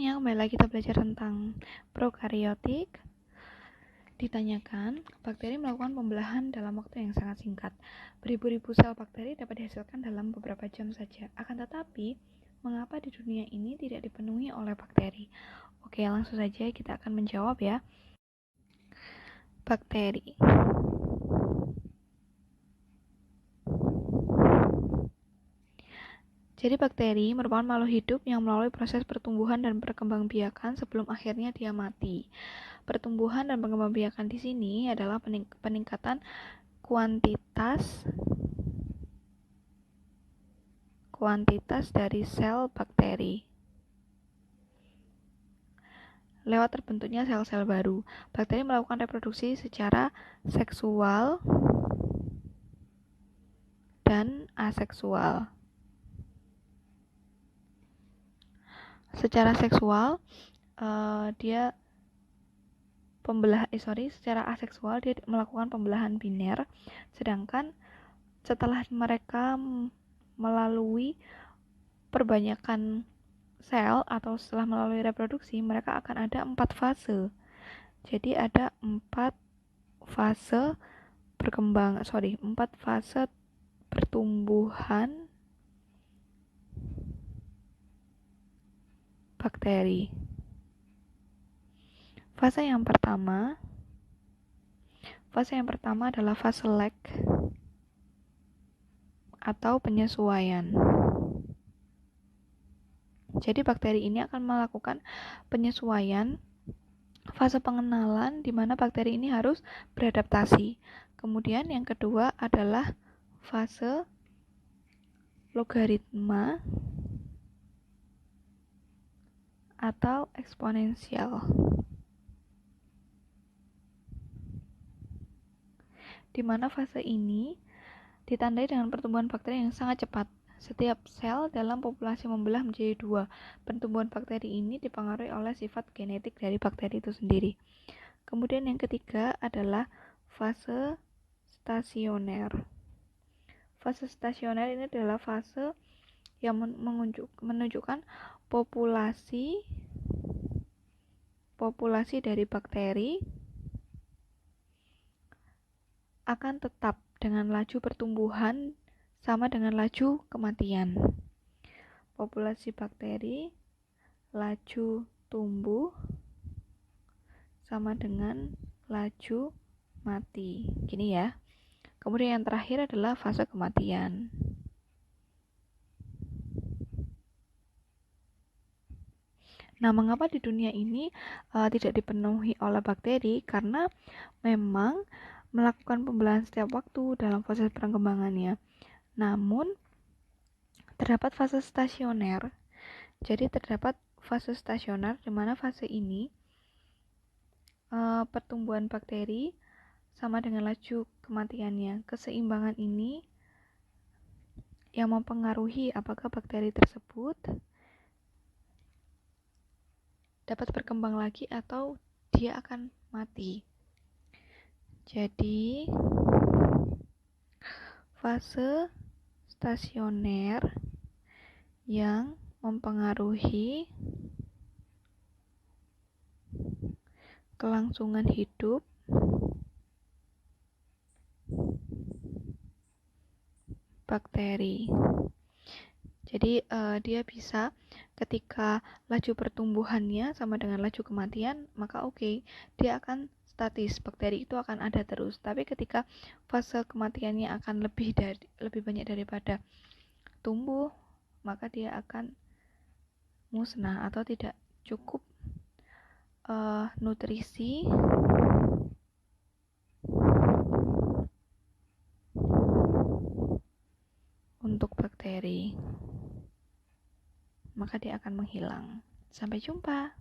semuanya, kembali lagi kita belajar tentang prokariotik. Ditanyakan, bakteri melakukan pembelahan dalam waktu yang sangat singkat. Beribu-ribu sel bakteri dapat dihasilkan dalam beberapa jam saja. Akan tetapi, mengapa di dunia ini tidak dipenuhi oleh bakteri? Oke, langsung saja kita akan menjawab ya. Bakteri. Jadi bakteri merupakan makhluk hidup yang melalui proses pertumbuhan dan perkembangbiakan sebelum akhirnya dia mati. Pertumbuhan dan perkembangbiakan di sini adalah peningkatan kuantitas dari sel bakteri lewat terbentuknya sel-sel baru. Bakteri melakukan reproduksi secara seksual dan aseksual. Secara seksual secara aseksual dia melakukan pembelahan biner, sedangkan setelah mereka melalui perbanyakan sel atau setelah melalui reproduksi, mereka akan ada 4 fase. Jadi ada 4 fase pertumbuhan bakteri. Fase yang pertama adalah fase lag atau penyesuaian. Jadi bakteri ini akan melakukan penyesuaian, fase pengenalan di mana bakteri ini harus beradaptasi. Kemudian yang kedua adalah fase logaritma atau eksponensial, di mana fase ini ditandai dengan pertumbuhan bakteri yang sangat cepat. Setiap sel dalam populasi membelah menjadi 2. Pertumbuhan bakteri ini dipengaruhi oleh sifat genetik dari bakteri itu sendiri. Kemudian yang ketiga adalah fase stasioner. Fase stasioner ini adalah fase yang menunjukkan populasi dari bakteri akan tetap dengan laju pertumbuhan sama dengan laju kematian. Populasi bakteri laju tumbuh sama dengan laju mati. Gini ya. Kemudian yang terakhir adalah fase kematian. Nah, mengapa di dunia ini tidak dipenuhi oleh bakteri? Karena memang melakukan pembelahan setiap waktu dalam proses perkembangannya. Namun, terdapat fase stasioner. Jadi terdapat fase stasioner di mana fase ini pertumbuhan bakteri sama dengan laju kematiannya. Keseimbangan ini yang mempengaruhi apakah bakteri tersebut dapat berkembang lagi atau dia akan mati. Jadi fase stasioner yang mempengaruhi kelangsungan hidup bakteri. Jadi dia bisa ketika laju pertumbuhannya sama dengan laju kematian, maka dia akan statis, bakteri itu akan ada terus. Tapi ketika fase kematiannya akan lebih banyak daripada tumbuh, maka dia akan musnah atau tidak cukup nutrisi untuk bakteri, maka dia akan menghilang. Sampai jumpa.